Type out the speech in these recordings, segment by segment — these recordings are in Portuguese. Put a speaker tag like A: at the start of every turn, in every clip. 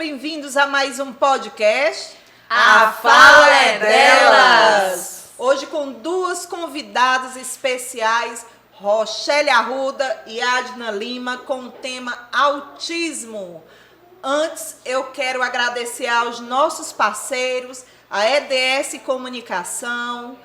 A: bem-vindos a mais um podcast.
B: A Fala é Delas!
A: Hoje com duas convidadas especiais, Rochelle Arruda e Adna Lima, com o tema autismo. Antes, eu quero agradecer aos nossos parceiros, a EDS Comunicação,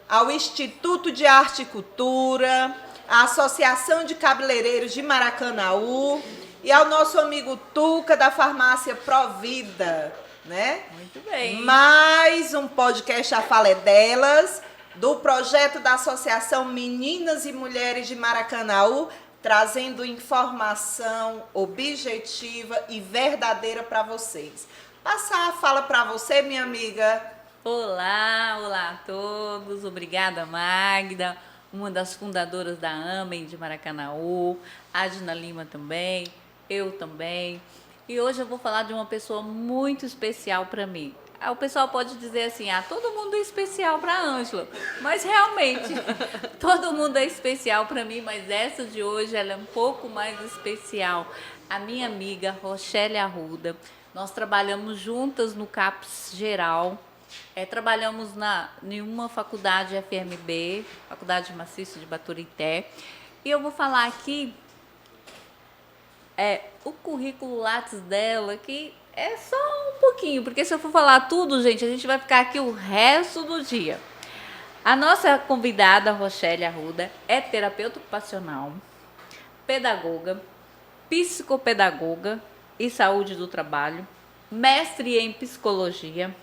A: ao Instituto de Arte e Cultura, à Associação de Cabeleireiros de Maracanaú e ao nosso amigo Tuca, da farmácia Provida, né?
B: Muito bem.
A: Mais um podcast A Fala é Delas, do projeto da Associação Meninas e Mulheres de Maracanaú, trazendo informação objetiva e verdadeira para vocês. Passar a fala para você, minha amiga.
B: Olá a todos. Obrigada, Magda, uma das fundadoras da AMEN de Maracanaú, Adna Lima também, eu também. E hoje eu vou falar de uma pessoa muito especial para mim. O pessoal pode dizer assim, todo mundo é especial para a Ângela, mas realmente todo mundo é especial para mim, mas essa de hoje ela é um pouco mais especial. A minha amiga Rochelle Arruda, nós trabalhamos juntas no CAPS Geral, trabalhamos em uma faculdade FMB, Faculdade Maciço de Baturité, e eu vou falar aqui o currículo Lattes dela, que é só um pouquinho, porque se eu for falar tudo, gente, a gente vai ficar aqui o resto do dia. A nossa convidada, Rochelle Arruda, é terapeuta ocupacional, pedagoga, psicopedagoga e saúde do trabalho, mestre em psicologia,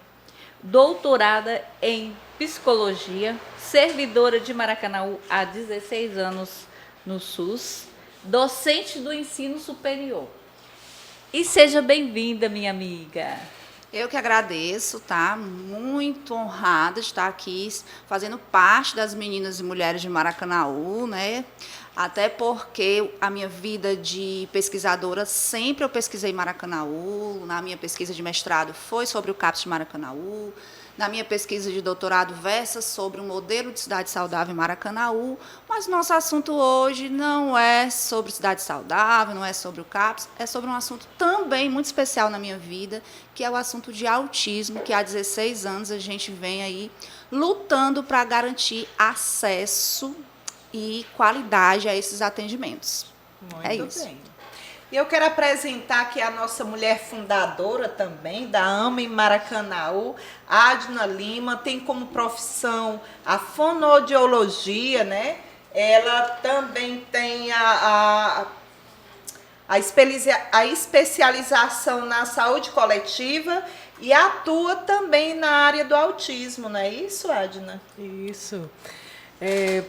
B: doutorada em psicologia, servidora de Maracanaú há 16 anos no SUS, docente do ensino superior. E seja bem-vinda, minha amiga.
C: Eu que agradeço, tá? Muito honrada de estar aqui fazendo parte das meninas e mulheres de Maracanaú, né? Até porque a minha vida de pesquisadora, sempre eu pesquisei Maracanaú, na minha pesquisa de mestrado foi sobre o CAPS de Maracanaú, na minha pesquisa de doutorado versa sobre um modelo de cidade saudável em Maracanaú, mas nosso assunto hoje não é sobre cidade saudável, não é sobre o CAPS, é sobre um assunto também muito especial na minha vida, que é o assunto de autismo, que há 16 anos a gente vem aí lutando para garantir acesso e qualidade a esses atendimentos.
A: Muito isso. Bem. E eu quero apresentar aqui a nossa mulher fundadora também, da AMEN Maracanaú, Adna Lima, tem como profissão a fonoaudiologia, né? Ela também tem a especialização na saúde coletiva e atua também na área do autismo, não é isso, Adna?
D: Isso.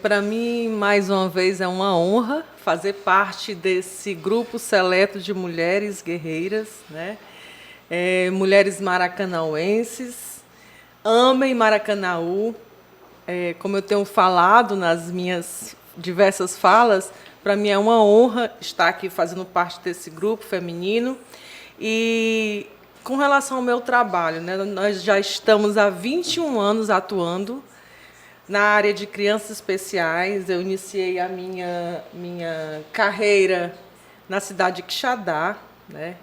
D: Para mim, mais uma vez, é uma honra fazer parte desse grupo seleto de mulheres guerreiras, né? Mulheres maracanauenses, amem Maracanaú. Como eu tenho falado nas minhas diversas falas, para mim é uma honra estar aqui fazendo parte desse grupo feminino. E com relação ao meu trabalho, né, nós já estamos há 21 anos atuando na área de crianças especiais. Eu iniciei a minha carreira na cidade de Quixadá, né?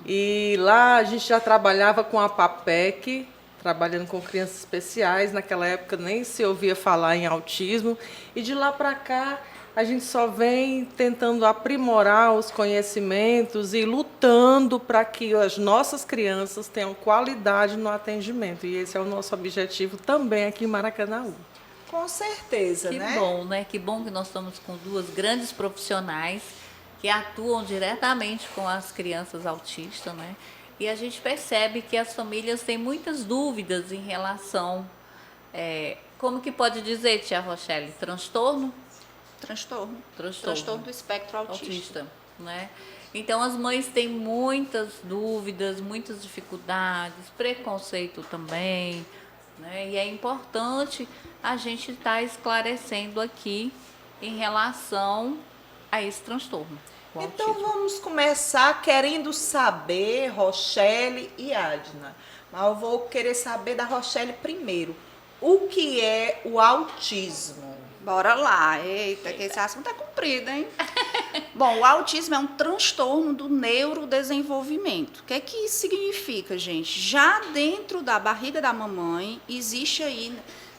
D: E lá a gente já trabalhava com a PAPEC, trabalhando com crianças especiais. Naquela época nem se ouvia falar em autismo. E de lá para cá a gente só vem tentando aprimorar os conhecimentos e lutando para que as nossas crianças tenham qualidade no atendimento. E esse é o nosso objetivo também aqui em Maracanaú.
A: Com certeza, né?
B: Que bom, né? Que bom que nós estamos com duas grandes profissionais que atuam diretamente com as crianças autistas, né? E a gente percebe que as famílias têm muitas dúvidas em relação... como que pode dizer, tia Rochelle? Transtorno?
C: Transtorno do espectro autista.
B: Né? Então, as mães têm muitas dúvidas, muitas dificuldades, preconceito também, né? E é importante a gente estar esclarecendo aqui em relação a esse transtorno.
A: Então vamos começar querendo saber, Rochelle e Adna. Mas eu vou querer saber da Rochelle primeiro. o que é o autismo?
C: Bora lá. Eita, que esse assunto é comprido, hein? Bom, o autismo é um transtorno do neurodesenvolvimento. O que é que isso significa, gente? Já dentro da barriga da mamãe, existe aí,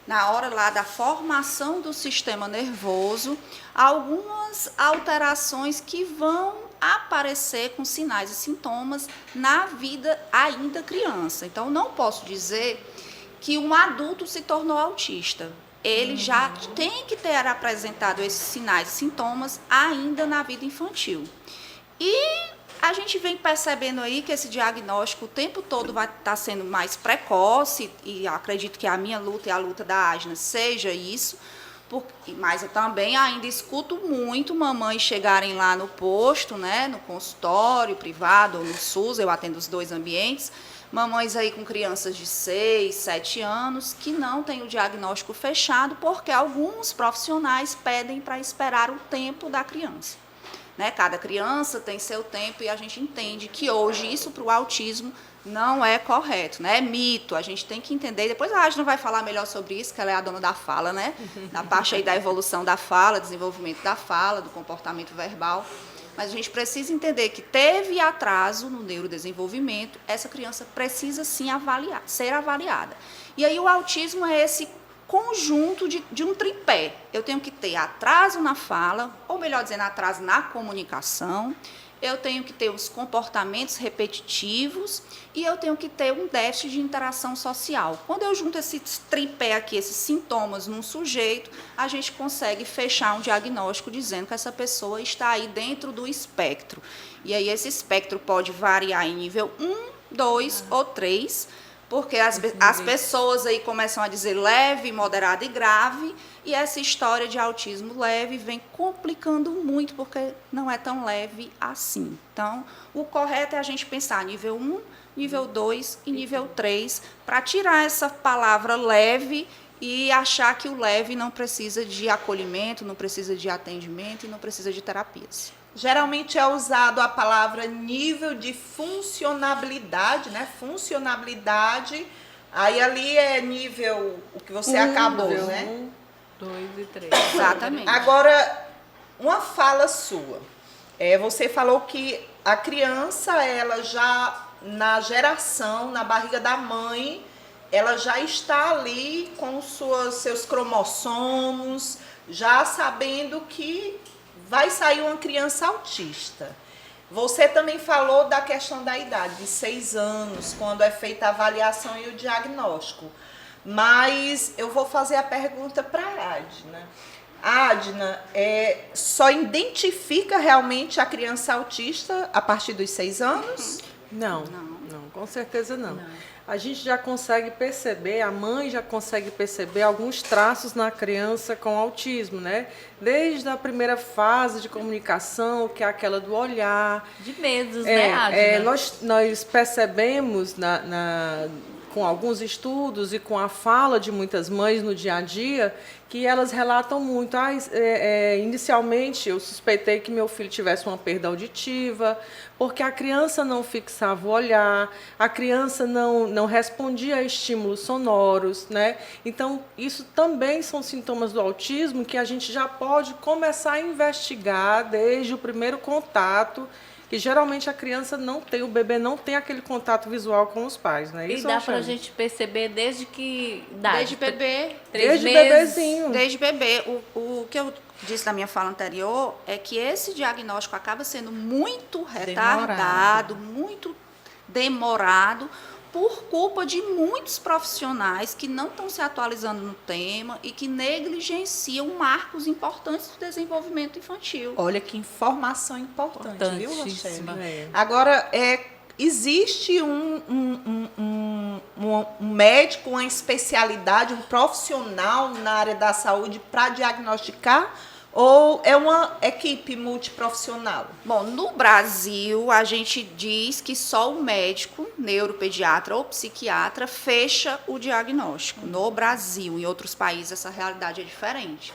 C: na hora lá da formação do sistema nervoso, algumas alterações que vão aparecer com sinais e sintomas na vida ainda criança. Então, não posso dizer que um adulto se tornou autista. Ele já tem que ter apresentado esses sinais e sintomas ainda na vida infantil. E a gente vem percebendo aí que esse diagnóstico o tempo todo vai estar sendo mais precoce, e acredito que a minha luta e a luta da Adna seja isso, mas eu também ainda escuto muito mamães chegarem lá no posto, né, no consultório privado ou no SUS, eu atendo os dois ambientes, mamães aí com crianças de 6, 7 anos que não têm o diagnóstico fechado porque alguns profissionais pedem para esperar o tempo da criança. Né? Cada criança tem seu tempo e a gente entende que hoje isso para o autismo não é correto, né? É mito, a gente tem que entender. Depois a Adna vai falar melhor sobre isso, que ela é a dona da fala, né? Na parte aí da evolução da fala, desenvolvimento da fala, do comportamento verbal. Mas a gente precisa entender que teve atraso no neurodesenvolvimento, essa criança precisa sim ser avaliada. E aí o autismo é esse conjunto de um tripé. Eu tenho que ter atraso na fala, ou melhor dizendo, atraso na comunicação, eu tenho que ter os comportamentos repetitivos e eu tenho que ter um déficit de interação social. Quando eu junto esse tripé aqui, esses sintomas num sujeito, a gente consegue fechar um diagnóstico dizendo que essa pessoa está aí dentro do espectro. E aí esse espectro pode variar em nível 1, 2 ou 3, porque as pessoas aí começam a dizer leve, moderado e grave, e essa história de autismo leve vem complicando muito, porque não é tão leve assim. Então, o correto é a gente pensar nível 1, nível 2 e nível 3, para tirar essa palavra leve e achar que o leve não precisa de acolhimento, não precisa de atendimento e não precisa de terapias.
A: Geralmente é usado a palavra nível de funcionabilidade, né? Funcionabilidade, aí ali é nível, o que você acabou, né?
B: 1, 2 e 3.
C: Exatamente.
A: Agora, uma fala sua. Você falou que a criança, ela já, na geração, na barriga da mãe, ela já está ali com seus cromossomos, já sabendo que vai sair uma criança autista. Você também falou da questão da idade, de 6 anos, quando é feita a avaliação e o diagnóstico. Mas eu vou fazer a pergunta para a Adna. Adna, só identifica realmente a criança autista a partir dos 6 anos?
D: Não, com certeza não. A gente já consegue perceber, a mãe já consegue perceber alguns traços na criança com autismo, né? Desde a primeira fase de comunicação, que é aquela do olhar.
B: De medos, né, Adna?
D: Nós percebemos com alguns estudos e com a fala de muitas mães no dia a dia, que elas relatam muito. Inicialmente, eu suspeitei que meu filho tivesse uma perda auditiva, porque a criança não fixava o olhar, a criança não respondia a estímulos sonoros, né? Então, isso também são sintomas do autismo que a gente já pode começar a investigar desde o primeiro contato, que geralmente a criança o bebê não tem aquele contato visual com os pais, né?
B: E dá para a gente perceber desde que idade?
C: Desde bebê.
B: 3 meses?
D: Bebezinho.
C: Desde bebê. O que eu disse na minha fala anterior é que esse diagnóstico acaba sendo muito retardado, muito demorado, por culpa de muitos profissionais que não estão se atualizando no tema e que negligenciam marcos importantes do desenvolvimento infantil.
A: Olha que informação importante, viu, Rochelle?
D: É.
A: Agora, existe um médico, uma especialidade, um profissional na área da saúde para diagnosticar? Ou é uma equipe multiprofissional?
C: Bom, no Brasil, a gente diz que só o médico, neuropediatra ou psiquiatra, fecha o diagnóstico. No Brasil, em outros países, essa realidade é diferente.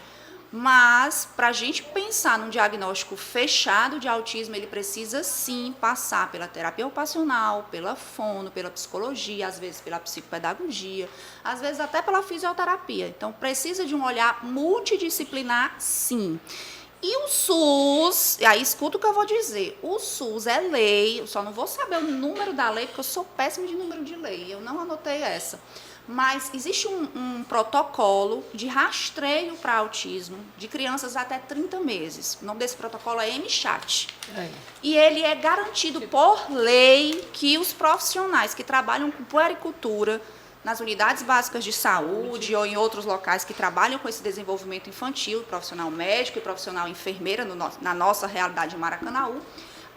C: Mas, para a gente pensar num diagnóstico fechado de autismo, ele precisa sim passar pela terapia ocupacional, pela fono, pela psicologia, às vezes pela psicopedagogia, às vezes até pela fisioterapia. Então, precisa de um olhar multidisciplinar, sim. E o SUS, aí escuta o que eu vou dizer, o SUS é lei, eu só não vou saber o número da lei, porque eu sou péssima de número de lei, eu não anotei essa. Mas existe um protocolo de rastreio para autismo de crianças até 30 meses. O nome desse protocolo é MCHAT. E ele é garantido por lei que os profissionais que trabalham com puericultura nas unidades básicas de saúde ou em outros locais que trabalham com esse desenvolvimento infantil, profissional médico e profissional enfermeira na nossa realidade em Maracanaú,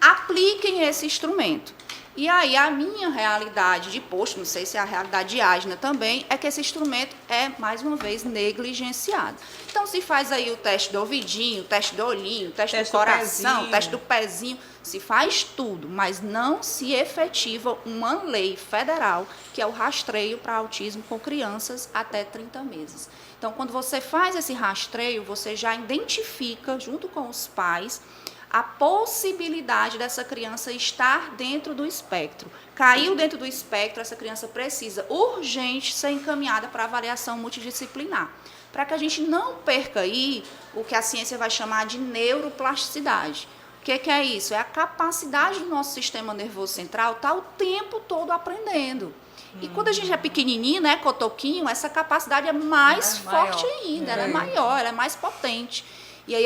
C: apliquem esse instrumento. E aí a minha realidade de posto, não sei se é a realidade de Adna também, é que esse instrumento é, mais uma vez, negligenciado. Então se faz aí o teste do ouvidinho, o teste do olhinho, o teste do coração, o teste do pezinho, se faz tudo, mas não se efetiva uma lei federal, que é o rastreio para autismo com crianças até 30 meses. Então quando você faz esse rastreio, você já identifica, junto com os pais, a possibilidade dessa criança estar dentro do espectro. Caiu dentro do espectro, essa criança precisa urgente ser encaminhada para avaliação multidisciplinar, para que a gente não perca aí o que a ciência vai chamar de neuroplasticidade. O que é isso? É a capacidade do nosso sistema nervoso central estar o tempo todo aprendendo. E quando a gente é pequenininho, né, cotoquinho, essa capacidade é mais forte ainda, ela é maior, ela é mais potente. E aí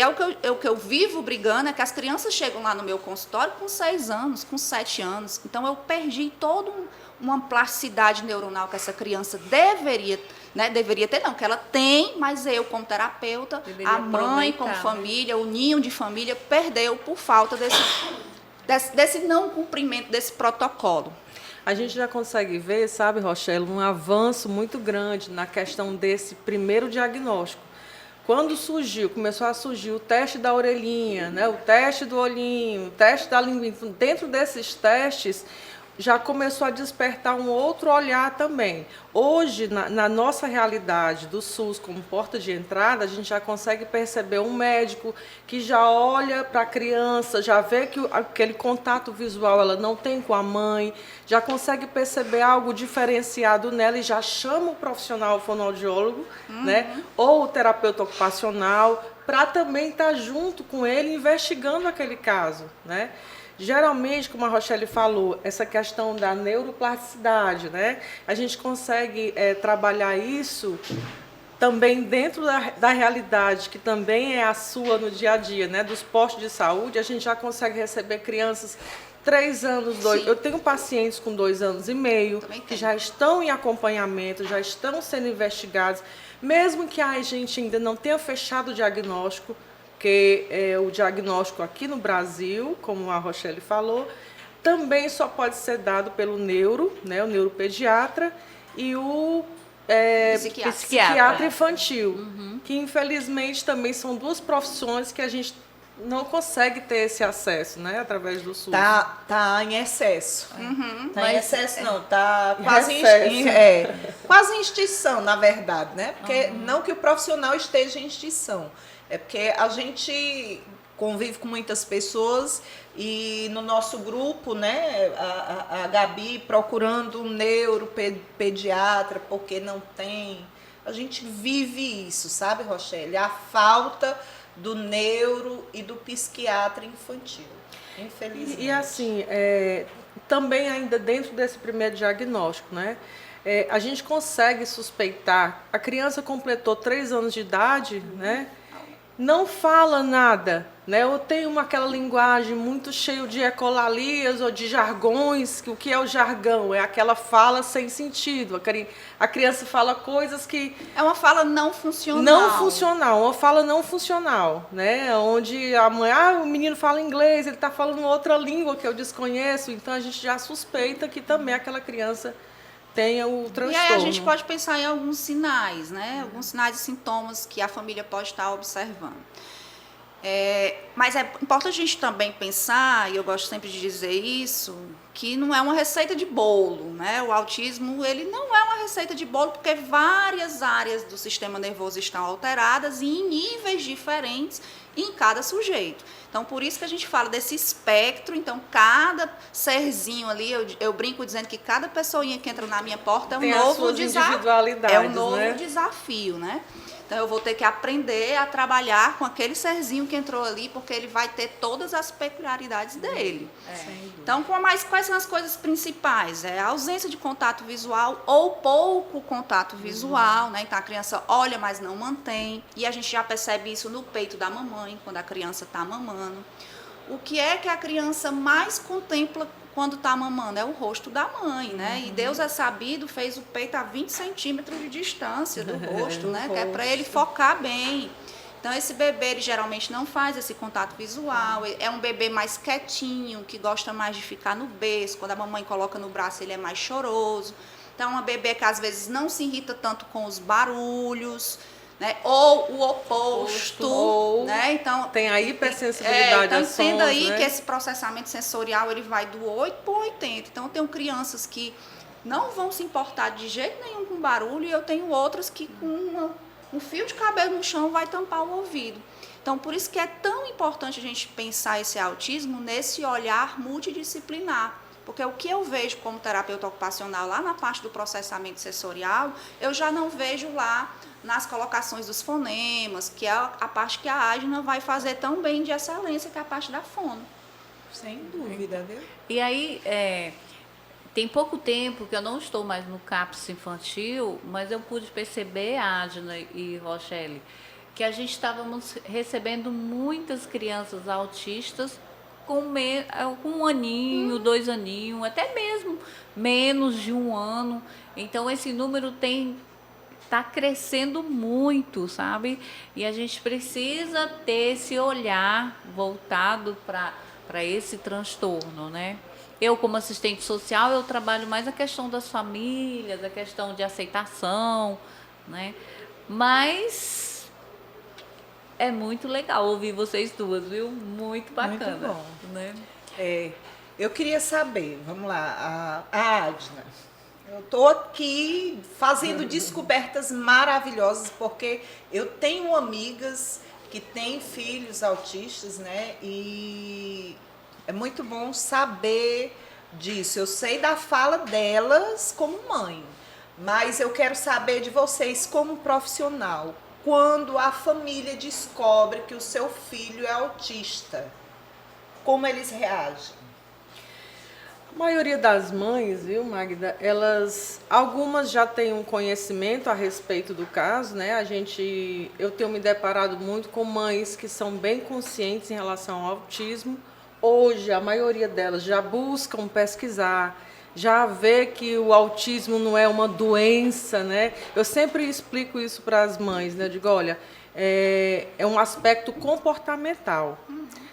C: o que eu vivo brigando é que as crianças chegam lá no meu consultório com 6 anos, com 7 anos. Então, eu perdi toda uma plasticidade neuronal que essa criança deveria ter, não, que ela tem, mas eu, como terapeuta, a mãe, como família, o ninho de família, perdeu por falta desse não cumprimento desse protocolo.
D: A gente já consegue ver, sabe, Rochelle, um avanço muito grande na questão desse primeiro diagnóstico. Quando começou a surgir o teste da orelhinha, né, o teste do olhinho, o teste da linguinha, dentro desses testes já começou a despertar um outro olhar também. Hoje, na nossa realidade do SUS como porta de entrada, a gente já consegue perceber um médico que já olha para a criança, já vê que aquele contato visual ela não tem com a mãe, já consegue perceber algo diferenciado nela e já chama o profissional fonoaudiólogo, né, ou o terapeuta ocupacional, para também estar junto com ele investigando aquele caso, né? Geralmente, como a Rochelle falou, essa questão da neuroplasticidade, né? A gente consegue trabalhar isso também dentro da realidade, que também é a sua no dia a dia, né? Dos postos de saúde, a gente já consegue receber crianças 3 anos, 2.
C: Sim.
D: Eu tenho pacientes com 2 anos e meio que já estão em acompanhamento, já estão sendo investigados, mesmo que a gente ainda não tenha fechado o diagnóstico, porque o diagnóstico aqui no Brasil, como a Rochelle falou, também só pode ser dado pelo né, o neuropediatra e o psiquiatra infantil, que infelizmente também são 2 profissões que a gente não consegue ter esse acesso, né, através do SUS.
A: Tá em excesso. Em excesso não, tá quase em extinção, na verdade, né? Porque não que o profissional esteja em extinção, é porque a gente convive com muitas pessoas e no nosso grupo, né, a Gabi procurando um neuropediatra porque não tem. A gente vive isso, sabe, Rochelle? A falta do neuro e do psiquiatra infantil, infelizmente.
D: E assim, também ainda dentro desse primeiro diagnóstico, né, a gente consegue suspeitar, a criança completou 3 anos de idade, né, não fala nada, né, ou tem aquela linguagem muito cheia de ecolalias ou de jargões, que o que é o jargão? É aquela fala sem sentido, a criança fala coisas que...
C: É uma fala não funcional.
D: Não funcional, uma fala não funcional, né, onde a mãe, o menino fala inglês, ele está falando outra língua que eu desconheço, então a gente já suspeita que também aquela criança tenha o transtorno.
C: E aí a gente pode pensar em alguns sinais, né? Alguns sinais e sintomas que a família pode estar observando. Mas é importante a gente também pensar, e eu gosto sempre de dizer isso, que não é uma receita de bolo, né? O autismo, ele não é uma receita de bolo, porque várias áreas do sistema nervoso estão alteradas e em níveis diferentes em cada sujeito. Então, por isso que a gente fala desse espectro. Então, cada serzinho ali, eu brinco dizendo que cada pessoinha que entra na minha porta é um novo desafio. É um novo desafio, né? Então, eu vou ter que aprender a trabalhar com aquele serzinho que entrou ali, porque ele vai ter todas as peculiaridades dele. Então, quais são as coisas principais? A ausência de contato visual ou pouco contato visual, né? Então, a criança olha, mas não mantém. E a gente já percebe isso no peito da mamãe, quando a criança está mamando. O que é que a criança mais contempla quando está mamando? É o rosto da mãe, né? E Deus é sabido, fez o peito a 20 centímetros de distância do rosto, né? Que é para ele focar bem. Então, esse bebê, ele geralmente não faz esse contato visual, é um bebê mais quietinho, que gosta mais de ficar no berço. Quando a mamãe coloca no braço, ele é mais choroso. Então, é um bebê que às vezes não se irrita tanto com os barulhos, né? Ou o oposto, né? Então,
D: tem a hipersensibilidade
C: então,
D: a sons,
C: entenda aí,
D: né?
C: que esse processamento sensorial, ele vai do 8 para o 80. Então, eu tenho crianças que não vão se importar de jeito nenhum com barulho, e eu tenho outras que com um fio de cabelo no chão vai tampar o ouvido. Então, por isso que é tão importante a gente pensar esse autismo nesse olhar multidisciplinar. Porque o que eu vejo como terapeuta ocupacional lá na parte do processamento sensorial, eu já não vejo lá nas colocações dos fonemas, que é a parte que a Adna vai fazer tão bem de excelência, que é a parte da fono.
A: Sem dúvida, viu?
B: E aí, tem pouco tempo que eu não estou mais no CAPS infantil, mas eu pude perceber, Adna e Rochelle, que a gente estávamos recebendo muitas crianças autistas com um aninho, 2 aninhos, até mesmo menos de 1 ano. Então, esse número está crescendo muito, sabe? E a gente precisa ter esse olhar voltado para esse transtorno, né? Eu, como assistente social, eu trabalho mais a questão das famílias, a questão de aceitação, né? Mas é muito legal ouvir vocês duas, viu? Muito bacana.
A: Muito bom.
B: Né?
A: Eu queria saber, vamos lá, a Adna. Eu estou aqui fazendo descobertas maravilhosas, porque eu tenho amigas que têm filhos autistas, né? E é muito bom saber disso. Eu sei da fala delas como mãe, mas eu quero saber de vocês como profissional. Quando a família descobre que o seu filho é autista, como eles reagem?
D: A maioria das mães, viu, Magda, algumas já têm um conhecimento a respeito do caso, né? Eu tenho me deparado muito com mães que são bem conscientes em relação ao autismo. Hoje, a maioria delas já buscam pesquisar, já vê que o autismo não é uma doença, né? Eu sempre explico isso para as mães, né? Eu digo, olha, é um aspecto comportamental.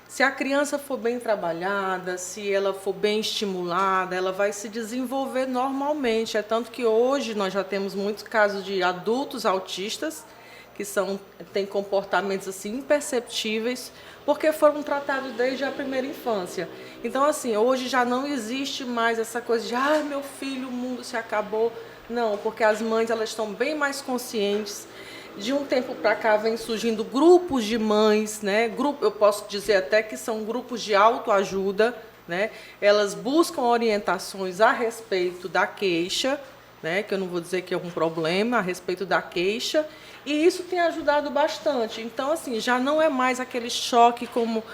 D: Se a criança for bem trabalhada, se ela for bem estimulada, ela vai se desenvolver normalmente. É tanto que hoje nós já temos muitos casos de adultos autistas que têm comportamentos assim imperceptíveis, porque foram tratados desde a primeira infância. Então, assim, hoje já não existe mais essa coisa de meu filho, o mundo se acabou. Não, porque as mães elas estão bem mais conscientes. De um tempo para cá vem surgindo grupos de mães, né? Eu posso dizer até que são grupos de autoajuda, né? Elas buscam orientações a respeito da queixa, né? Que eu não vou dizer que é um problema, a respeito da queixa, e isso tem ajudado bastante. Então, assim, já não é mais aquele choque como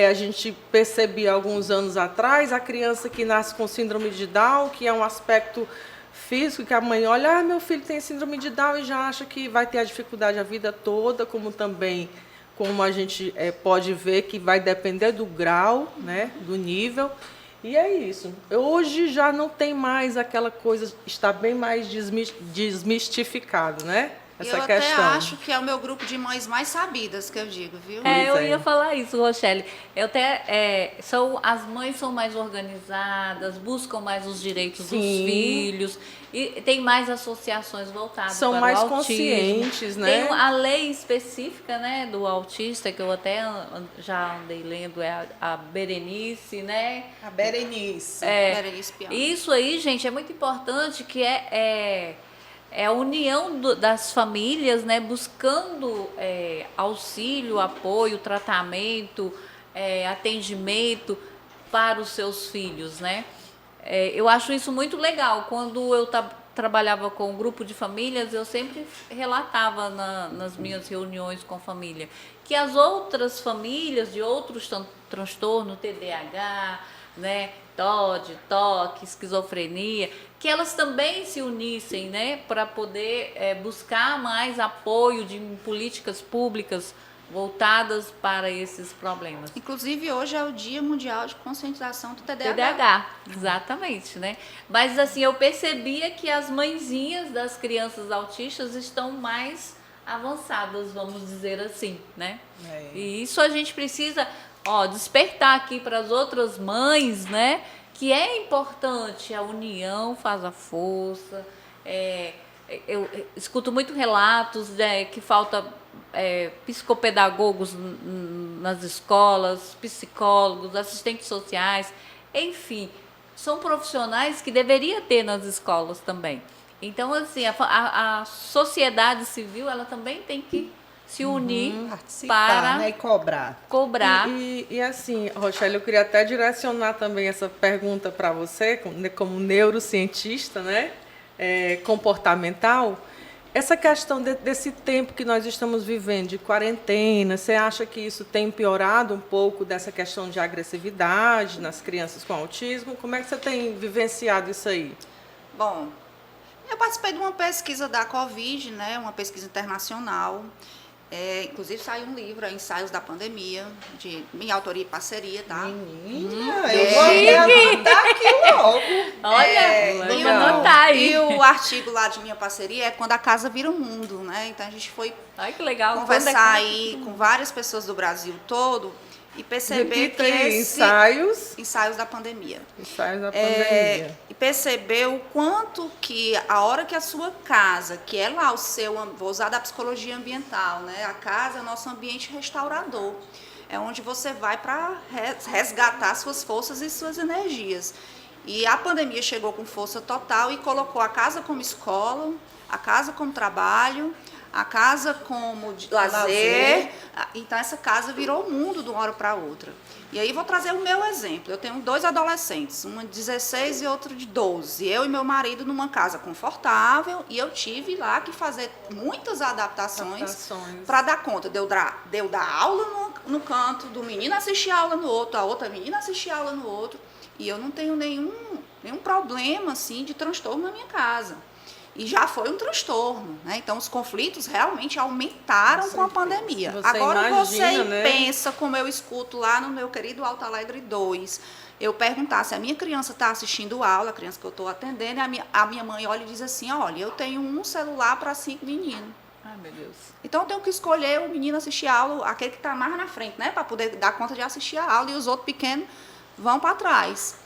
D: a gente percebia alguns anos atrás, a criança que nasce com síndrome de Down, que é um aspecto físico, que a mãe olha, meu filho tem síndrome de Down, e já acha que vai ter a dificuldade a vida toda, como também, como a gente pode ver, que vai depender do grau, né, do nível, e é isso. Hoje já não tem mais aquela coisa, está bem mais desmistificado, né? essa
C: eu
D: questão.
C: até acho que é o meu grupo de mães mais sabidas, que eu digo, viu?
B: É, eu
D: Pois é.
B: ia falar isso, Rochelle. Eu até, as mães são mais organizadas, buscam mais os direitos dos
D: Sim.
B: filhos, e tem mais associações voltadas
D: São
B: para
D: mais
B: o autismo.
D: conscientes, né?
B: Tem a lei específica, né, do autista, que eu até já andei lendo, é a Berenice, né?
A: A Berenice.
C: Berenice Piana.
B: Isso aí, gente, é muito importante, que é a união das famílias, né, buscando auxílio, apoio, tratamento, atendimento para os seus filhos, né? Eu acho isso muito legal. Quando eu trabalhava com um grupo de famílias, eu sempre relatava nas minhas reuniões com família que as outras famílias de outros transtornos, TDAH, né, TOD, TOC, esquizofrenia, que elas também se unissem, né, para poder buscar mais apoio de políticas públicas voltadas para esses problemas.
C: Inclusive, hoje é o Dia Mundial de Conscientização do TDAH.
B: TDAH, exatamente, né? Mas assim, eu percebia que as mãezinhas das crianças autistas estão mais avançadas, vamos dizer assim, né? E isso a gente precisa, despertar aqui para as outras mães, né? Que é importante, a união faz a força. Eu escuto muito relatos que falta psicopedagogos nas escolas, psicólogos, assistentes sociais, enfim, são profissionais que deveria ter nas escolas também. Então, assim, a sociedade civil, ela também tem que se unir
A: Participar,
B: para
A: né, e cobrar.
D: E assim, Rochelle, eu queria até direcionar também essa pergunta para você, como neurocientista, né, comportamental. Essa questão desse tempo que nós estamos vivendo, de quarentena, você acha que isso tem piorado um pouco dessa questão de agressividade nas crianças com autismo? Como é que você tem vivenciado isso aí?
C: Bom, eu participei de uma pesquisa da Covid, né, uma pesquisa internacional. Inclusive saiu um livro, Ensaios da Pandemia, de minha autoria e parceria, tá?
A: Menina, eu vou até anotar aqui logo.
B: Olha, vamos
C: E
B: anotar aí.
C: e o artigo lá de minha parceria é Quando a Casa Vira o Mundo, né? Então a gente foi
B: Ai, que legal.
C: conversar aí com várias pessoas do Brasil todo e perceber
D: Repita
C: que
D: aí,
C: esse... Ensaios da Pandemia.
D: Ensaios da pandemia.
C: E perceber o quanto que a hora que a sua casa, que é lá vou usar da psicologia ambiental, né? A casa é o nosso ambiente restaurador. É onde você vai para resgatar suas forças e suas energias. E a pandemia chegou com força total e colocou a casa como escola, a casa como trabalho, a casa como lazer. Então, essa casa virou o mundo de uma hora para outra. E aí, vou trazer o meu exemplo. Eu tenho 2 adolescentes, uma de 16 e outra de 12. Eu e meu marido numa casa confortável e eu tive lá que fazer muitas adaptações para dar conta. De eu dar aula no canto, do menino assistir aula no outro, a outra menina assistir aula no outro. E eu não tenho nenhum problema assim, de transtorno na minha casa. E já foi um transtorno, né? Então, os conflitos realmente aumentaram com a pandemia. Agora, você
D: né?
C: pensa, como eu escuto lá no meu querido Alto Alegre 2, eu perguntar se a minha criança está assistindo aula, a criança que eu estou atendendo, e a minha mãe olha e diz assim, olha, eu tenho um celular para 5 meninos.
B: Ai, meu Deus.
C: Então, eu tenho que escolher o menino assistir a aula, aquele que está mais na frente, né? Para poder dar conta de assistir a aula, e os outros pequenos vão para trás.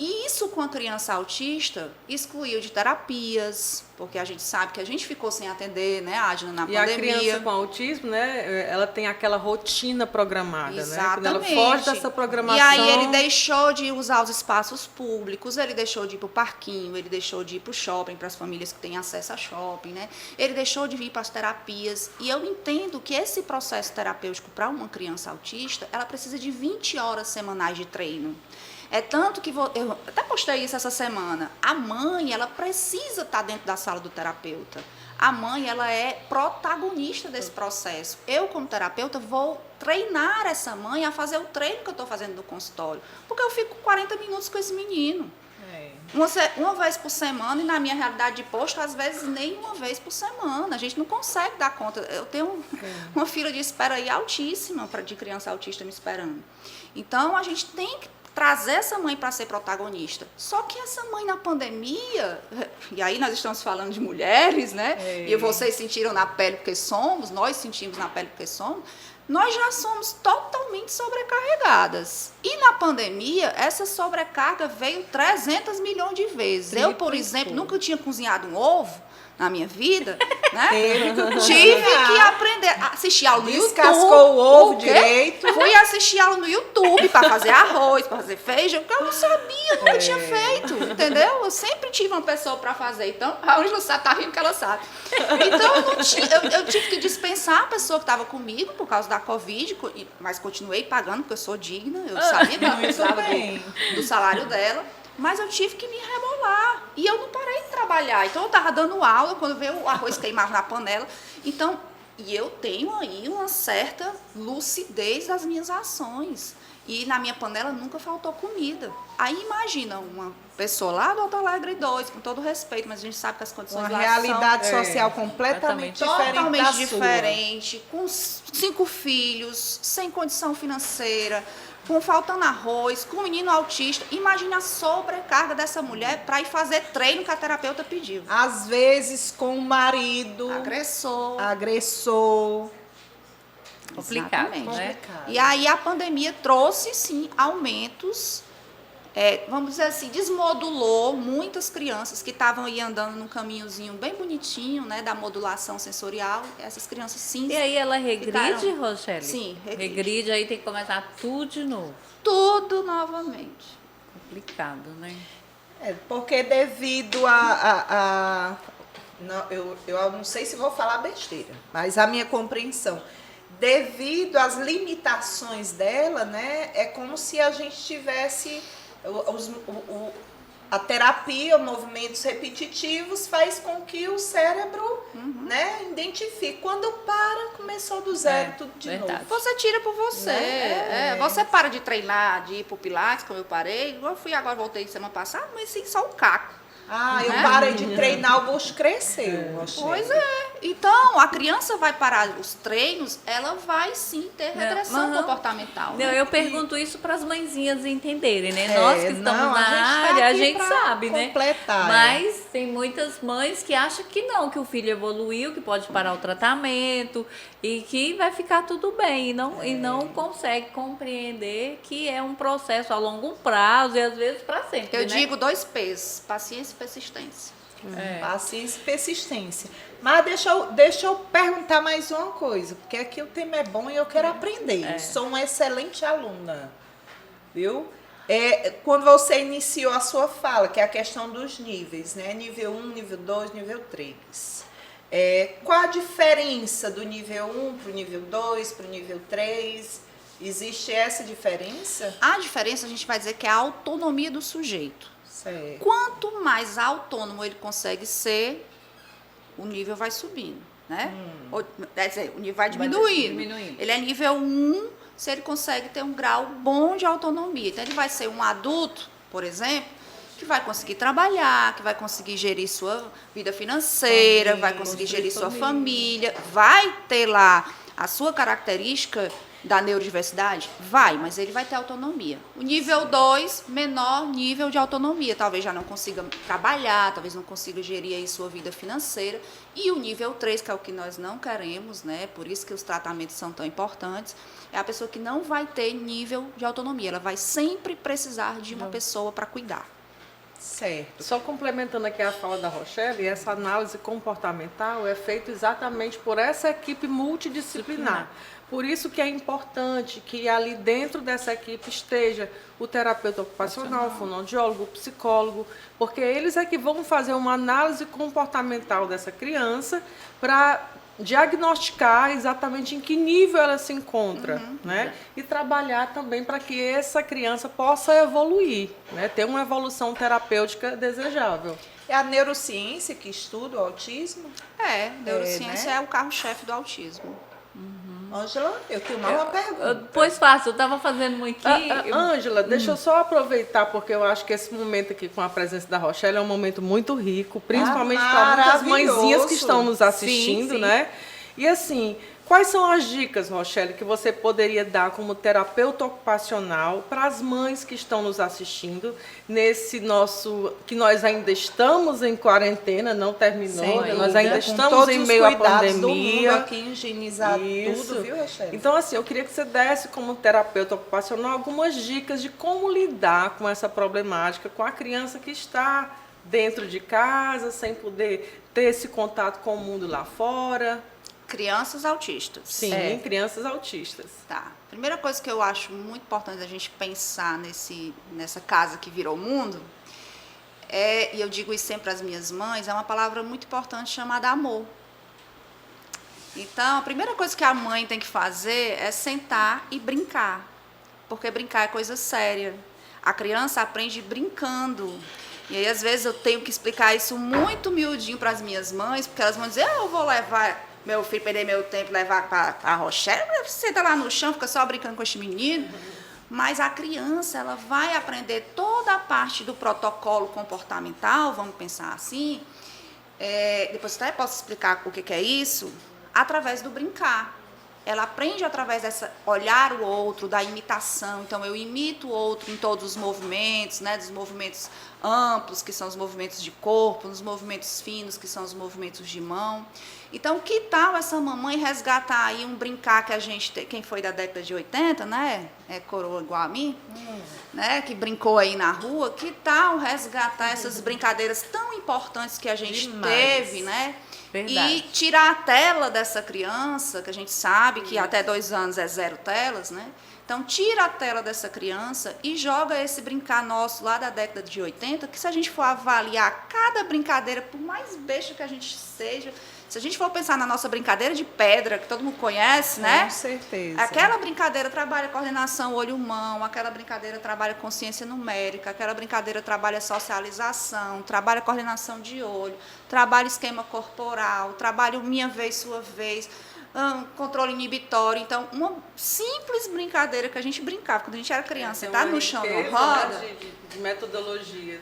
C: E isso com a criança autista excluiu de terapias, porque a gente sabe que a gente ficou sem atender, né, Adna, na pandemia.
D: E a criança com autismo, né, ela tem aquela rotina programada,
C: Exatamente.
D: né? Quando ela foge dessa programação...
C: E aí ele deixou de usar os espaços públicos, ele deixou de ir para o parquinho, ele deixou de ir para o shopping, para as famílias que têm acesso a shopping, né? Ele deixou de ir para as terapias. E eu entendo que esse processo terapêutico para uma criança autista, ela precisa de 20 horas semanais de treino. É tanto que eu até postei isso essa semana. A mãe, ela precisa estar dentro da sala do terapeuta. A mãe, ela é protagonista desse processo. Eu, como terapeuta, vou treinar essa mãe a fazer o treino que eu estou fazendo no consultório. Porque eu fico 40 minutos com esse menino. Uma vez por semana, e na minha realidade de posto, às vezes nem uma vez por semana. A gente não consegue dar conta. Eu tenho uma fila de espera aí altíssima de criança autista me esperando. Então, a gente tem que trazer essa mãe para ser protagonista. Só que essa mãe na pandemia, e aí nós estamos falando de mulheres, né? E vocês sentiram na pele porque somos, nós sentimos na pele porque somos, nós já somos totalmente sobrecarregadas. E na pandemia, essa sobrecarga veio 300 milhões de vezes. Eu, por exemplo, nunca tinha cozinhado um ovo na minha vida, né? Tive que aprender a assistir aula no YouTube.
A: Descascou o ovo direito.
C: Fui assistir aula no YouTube para fazer arroz, para fazer feijão, porque eu não sabia, nunca tinha feito, entendeu? Eu sempre tive uma pessoa para fazer, então a Ângela tá rindo que ela sabe. Então eu tive que dispensar a pessoa que estava comigo por causa da Covid, mas continuei pagando, porque eu sou digna, eu sabia que ela precisava do salário dela. Mas eu tive que me rebolar. E eu não parei de trabalhar. Então, eu estava dando aula, quando veio o arroz queimava na panela. Então, e eu tenho aí uma certa lucidez das minhas ações. E na minha panela nunca faltou comida. Aí, imagina, uma pessoa lá do Alto Alegre 2, com todo respeito, mas a gente sabe que as condições
A: Uma
C: lá
A: realidade social completamente diferente
C: totalmente
A: da
C: diferente, com 5 filhos, sem condição financeira, com faltando arroz, com um menino autista. Imagina a sobrecarga dessa mulher para ir fazer treino que a terapeuta pediu.
A: sua. Às vezes com o marido agressor.
B: Complicado,
C: Exatamente.
B: né?
C: E aí a pandemia trouxe, sim, aumentos, vamos dizer assim, desmodulou muitas crianças que estavam aí andando num caminhozinho bem bonitinho, né, da modulação sensorial. Essas crianças, sim.
B: E aí ela regride, Rochelle?
C: Sim,
B: regride. Aí tem que começar tudo de novo.
C: Tudo novamente.
B: Complicado, né?
A: Porque devido não, eu não sei se vou falar besteira, mas a minha compreensão, devido às limitações dela, né, é como se a gente tivesse a terapia, movimentos repetitivos, faz com que o cérebro, né, identifique. Quando para, começou do zero, tudo de
B: verdade.
A: novo.
C: Você tira por você. Você para de treinar, de ir pro Pilates, como eu parei. Eu fui agora, voltei semana passada, mas sim, só o caco.
A: Eu parei de treinar, o bucho cresceu.
C: Pois é. Então, a criança vai parar os treinos, ela vai sim ter regressão comportamental.
B: Não,
C: né?
B: eu pergunto isso para as mãezinhas entenderem, né? Nós que estamos
A: não, a gente
B: na
A: tá
B: área, a
A: aqui
B: gente
A: pra
B: sabe, né?
A: completar,
B: Mas tem muitas mães que acham que não, que o filho evoluiu, que pode parar o tratamento e que vai ficar tudo bem. E não consegue compreender que é um processo a longo prazo e às vezes para sempre.
C: Eu
B: né?
C: digo 2 P's, paciência e persistência.
A: Paciência e persistência. Mas deixa eu perguntar mais uma coisa, porque aqui o tema é bom e eu quero aprender. Sou uma excelente aluna, viu? Quando você iniciou a sua fala, que é a questão dos níveis, né? Nível 1, nível 2, nível 3. Qual a diferença do nível 1 para o nível 2, para o nível 3? Existe essa diferença?
C: A diferença, a gente vai dizer que é a autonomia do sujeito.
A: Certo.
C: Quanto mais autônomo ele consegue ser, o nível vai subindo, né? Quer dizer, o nível vai diminuindo. Ele é nível 1, se ele consegue ter um grau bom de autonomia. Então, ele vai ser um adulto, por exemplo, que vai conseguir trabalhar, que vai conseguir gerir sua vida financeira, vai conseguir gerir sua família, vai ter lá a sua característica da neurodiversidade? Vai, mas ele vai ter autonomia. O nível 2, menor nível de autonomia. Talvez já não consiga trabalhar, talvez não consiga gerir aí sua vida financeira. E o nível 3, que é o que nós não queremos, né? Por isso que os tratamentos são tão importantes, é a pessoa que não vai ter nível de autonomia. Ela vai sempre precisar de uma pessoa para cuidar.
A: Certo.
D: Só complementando aqui a fala da Rochelle, essa análise comportamental é feita exatamente por essa equipe multidisciplinar. Por isso que é importante que ali dentro dessa equipe esteja o terapeuta ocupacional, o fonoaudiólogo, o psicólogo, porque eles é que vão fazer uma análise comportamental dessa criança para diagnosticar exatamente em que nível ela se encontra, né? E trabalhar também para que essa criança possa evoluir, né? Ter uma evolução terapêutica desejável.
A: É a neurociência que estuda o autismo?
C: Neurociência
A: né?
C: é o carro-chefe do autismo.
A: Ângela, eu tenho uma pergunta.
B: Pois faço, eu estava fazendo uma aqui.
D: Ângela, deixa eu só aproveitar, porque eu acho que esse momento aqui com a presença da Rochelle é um momento muito rico, principalmente para muitas mãezinhas que estão nos assistindo,
B: sim.
D: né? E assim, Quais são as dicas, Rochelle, que você poderia dar como terapeuta ocupacional para as mães que estão nos assistindo nesse nosso, que nós ainda estamos em quarentena, não terminou, né? Nós ainda estamos em meio à pandemia.
A: Aqui higienizar tudo, viu, Rochelle?
D: Então, assim, eu queria que você desse como terapeuta ocupacional algumas dicas de como lidar com essa problemática, com a criança que está dentro de casa, sem poder ter esse contato com o mundo lá fora.
C: Crianças autistas.
D: Sim, crianças autistas.
C: Tá. Primeira coisa que eu acho muito importante a gente pensar nessa casa que virou mundo, e eu digo isso sempre às minhas mães, é uma palavra muito importante chamada amor. Então, a primeira coisa que a mãe tem que fazer é sentar e brincar, porque brincar é coisa séria. A criança aprende brincando. E aí, às vezes, eu tenho que explicar isso muito miudinho para as minhas mães, porque elas vão dizer, eu vou levar meu filho, perder meu tempo, levar para a Rochelle, você senta lá no chão, fica só brincando com este menino. Mas a criança, ela vai aprender toda a parte do protocolo comportamental, vamos pensar assim, depois até posso explicar o que é isso, através do brincar. Ela aprende através dessa olhar o outro, da imitação. Então, eu imito o outro em todos os movimentos, né, dos movimentos amplos, que são os movimentos de corpo, nos movimentos finos, que são os movimentos de mão. Então, que tal essa mamãe resgatar aí um brincar que a gente tem, quem foi da década de 80, né, coroa igual a mim, né, que brincou aí na rua, que tal resgatar essas brincadeiras tão importantes que a gente teve, né?
B: Verdade.
C: E tirar a tela dessa criança, que a gente sabe que até 2 anos é 0 telas, né? Então, tira a tela dessa criança e joga esse brincar nosso lá da década de 80, que se a gente for avaliar cada brincadeira, por mais besta que a gente seja, se a gente for pensar na nossa brincadeira de pedra, que todo mundo conhece, né?
A: Com certeza.
C: Aquela brincadeira trabalha coordenação olho-mão, aquela brincadeira trabalha consciência numérica, aquela brincadeira trabalha socialização, trabalha coordenação de olho, trabalha esquema corporal, trabalha o minha vez, sua vez, controle inibitório. Então, uma simples brincadeira que a gente brincava quando a gente era criança, tá no chão, na roda.
D: De metodologias.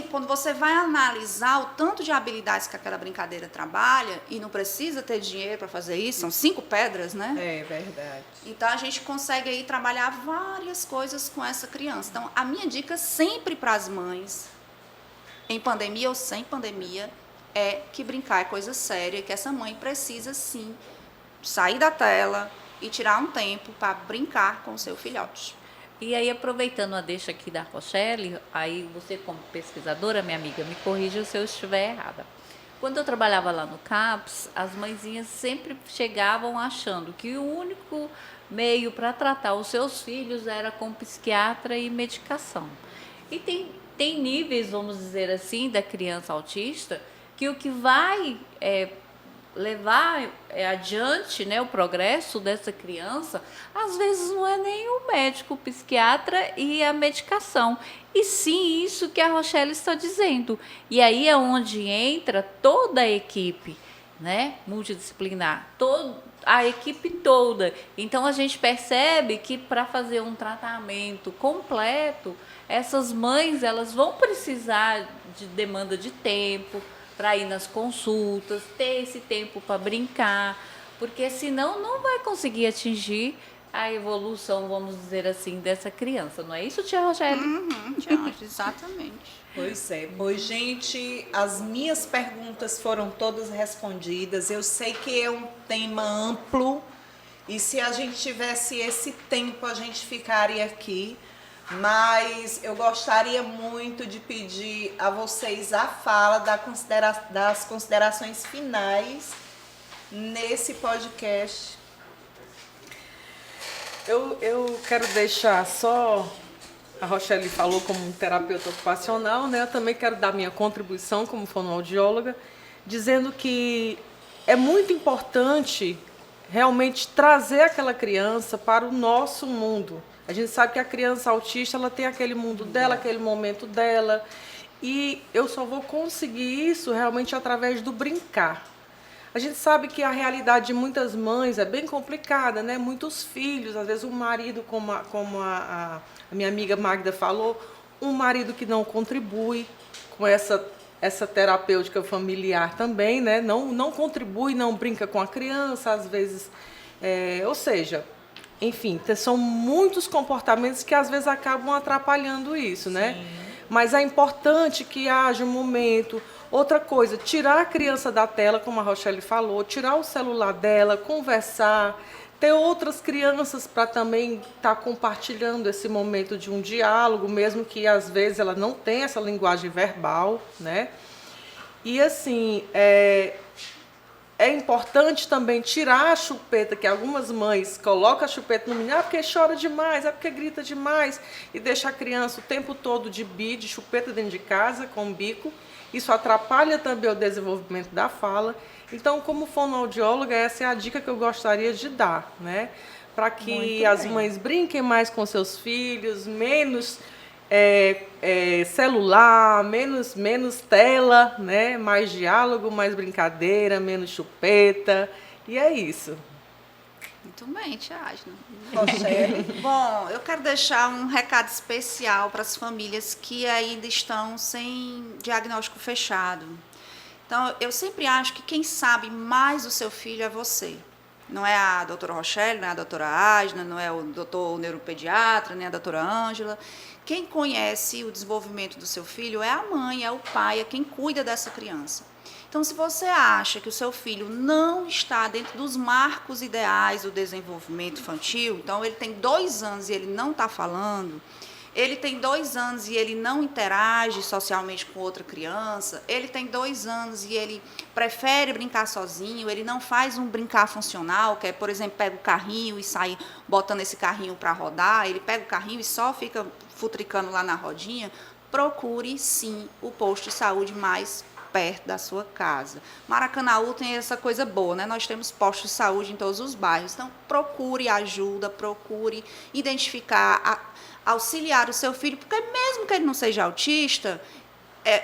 C: Quando você vai analisar o tanto de habilidades que aquela brincadeira trabalha, e não precisa ter dinheiro para fazer isso, são 5 pedras, né?
A: É verdade.
C: Então, a gente consegue aí trabalhar várias coisas com essa criança. Então, a minha dica sempre para as mães, em pandemia ou sem pandemia, é que brincar é coisa séria, que essa mãe precisa, sim, sair da tela e tirar um tempo para brincar com o seu filhote.
B: E aí, aproveitando a deixa aqui da Rochelle, aí você como pesquisadora, minha amiga, me corrija se eu estiver errada. Quando eu trabalhava lá no CAPS, as mãezinhas sempre chegavam achando que o único meio para tratar os seus filhos era com psiquiatra e medicação. E tem níveis, vamos dizer assim, da criança autista, que o que vai levar adiante, né, o progresso dessa criança, às vezes não é nem o médico, o psiquiatra e a medicação, e sim isso que a Rochelle está dizendo. E aí é onde entra toda a equipe, né, multidisciplinar, a equipe toda. Então a gente percebe que para fazer um tratamento completo, essas mães elas vão precisar de demanda de tempo, para ir nas consultas, ter esse tempo para brincar, porque senão não vai conseguir atingir a evolução, vamos dizer assim, dessa criança. Não é isso, tia Rochelle?
C: Tia, exatamente.
A: Pois é. Pois, gente, as minhas perguntas foram todas respondidas. Eu sei que é um tema amplo e se a gente tivesse esse tempo, a gente ficaria aqui. Mas eu gostaria muito de pedir a vocês a fala das considerações finais nesse podcast.
D: Eu quero deixar só, a Rochelle falou como um terapeuta ocupacional, né? Eu também quero dar minha contribuição como fonoaudióloga, dizendo que é muito importante realmente trazer aquela criança para o nosso mundo. A gente sabe que a criança autista ela tem aquele mundo dela, aquele momento dela, e eu só vou conseguir isso realmente através do brincar. A gente sabe que a realidade de muitas mães é bem complicada, né? Muitos filhos, às vezes o marido, como a minha amiga Magda falou, um marido que não contribui com essa terapêutica familiar também, né? Não contribui, não brinca com a criança, às vezes Ou seja, enfim, são muitos comportamentos que às vezes acabam atrapalhando isso, né? Mas é importante que haja um momento. Outra coisa, tirar a criança da tela, como a Rochelle falou, tirar o celular dela, conversar, ter outras crianças para também estar compartilhando esse momento de um diálogo, mesmo que às vezes ela não tenha essa linguagem verbal, né? E assim, é importante também tirar a chupeta, que algumas mães colocam a chupeta no menino, porque chora demais, porque grita demais, e deixa a criança o tempo todo de chupeta dentro de casa, com o bico. Isso atrapalha também o desenvolvimento da fala. Então, como fonoaudióloga, essa é a dica que eu gostaria de dar, né? Para que as mães brinquem mais com seus filhos, menos celular, menos tela, né? Mais diálogo, mais brincadeira, menos chupeta. E é isso.
C: Muito bem, tia Adna.
A: Rochelle.
C: Bom, eu quero deixar um recado especial para as famílias que ainda estão sem diagnóstico fechado. Então, eu sempre acho que quem sabe mais do seu filho é você. Não é a doutora Rochelle, não é a doutora Adna, não é o doutor neuropediatra, nem a doutora Ângela. Quem conhece o desenvolvimento do seu filho é a mãe, é o pai, é quem cuida dessa criança. Então, se você acha que o seu filho não está dentro dos marcos ideais do desenvolvimento infantil, então ele tem 2 anos e ele não está falando, ele tem 2 anos e ele não interage socialmente com outra criança, ele tem 2 anos e ele prefere brincar sozinho, ele não faz um brincar funcional, que é, por exemplo, pega o carrinho e sai botando esse carrinho para rodar, ele pega o carrinho e só fica futricando lá na rodinha, procure sim o posto de saúde mais perto da sua casa. Maracanaú tem essa coisa boa, né? Nós temos postos de saúde em todos os bairros. Então, procure ajuda, procure identificar, auxiliar o seu filho, porque mesmo que ele não seja autista,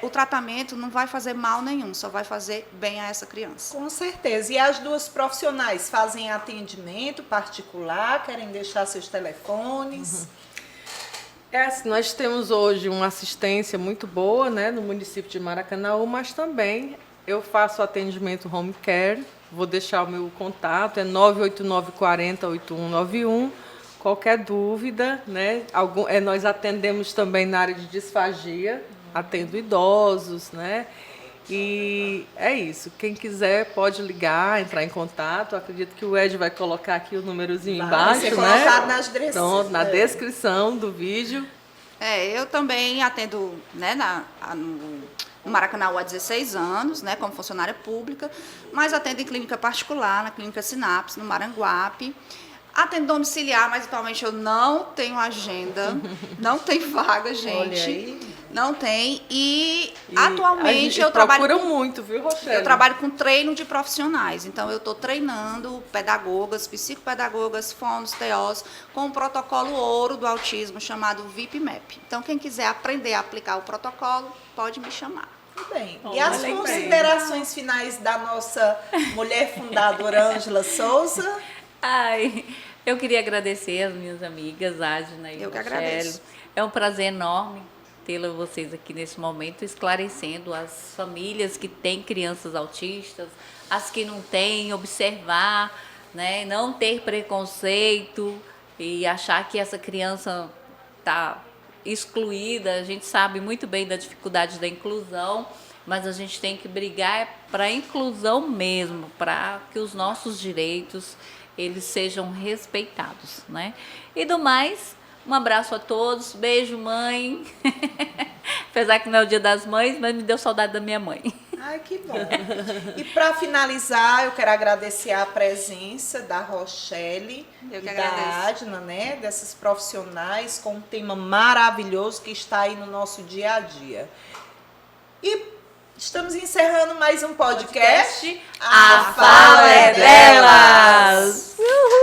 C: o tratamento não vai fazer mal nenhum, só vai fazer bem a essa criança.
A: Com certeza. E as duas profissionais fazem atendimento particular, querem deixar seus telefones?
D: Nós temos hoje uma assistência muito boa, né, no município de Maracanaú, mas também eu faço atendimento home care. Vou deixar o meu contato, é 989408191. Qualquer dúvida, né? Nós atendemos também na área de disfagia, atendo idosos, né? E é isso. Quem quiser pode ligar, entrar em contato. Acredito que o Ed vai colocar aqui o númerozinho embaixo,
A: ser
D: né?
A: colocado nas descrições.
D: Pronto, na descrição do vídeo.
C: Eu também atendo, né, no Maracanaú há 16 anos, né, como funcionária pública, mas atendo em clínica particular, na Clínica Sinapse, no Maranguape. Atendo domiciliar, mas atualmente eu não tenho agenda, não tem vaga, gente.
A: Olha aí.
C: Não tem. E atualmente eu
D: trabalho muito, viu, Rochelle?
C: Eu trabalho com treino de profissionais. Então, eu estou treinando pedagogas, psicopedagogas, fonos, TOs, com o protocolo ouro do autismo chamado VIPMAP. Então, quem quiser aprender a aplicar o protocolo, pode me chamar.
A: Muito bem. E as considerações finais da nossa mulher fundadora, Ângela Souza?
B: Eu queria agradecer as minhas amigas, Adna e
C: Eu que
B: Rochelle.
C: agradeço.
B: É um prazer enorme tê-la vocês aqui nesse momento, esclarecendo as famílias que têm crianças autistas, as que não têm, observar, né, não ter preconceito e achar que essa criança está excluída. A gente sabe muito bem da dificuldade da inclusão, mas a gente tem que brigar para a inclusão mesmo, para que os nossos direitos eles sejam respeitados, né? E do mais, um abraço a todos, beijo, mãe. Apesar que não é o Dia das Mães, mas me deu saudade da minha mãe.
A: Ai, que bom. E para finalizar, eu quero agradecer a presença da Rochelle
C: Eu que
A: e
C: agradeço.
A: da Adna, né? Dessas profissionais com um tema maravilhoso que está aí no nosso dia a dia. E estamos encerrando mais um podcast.
B: A fala é delas! Uhul!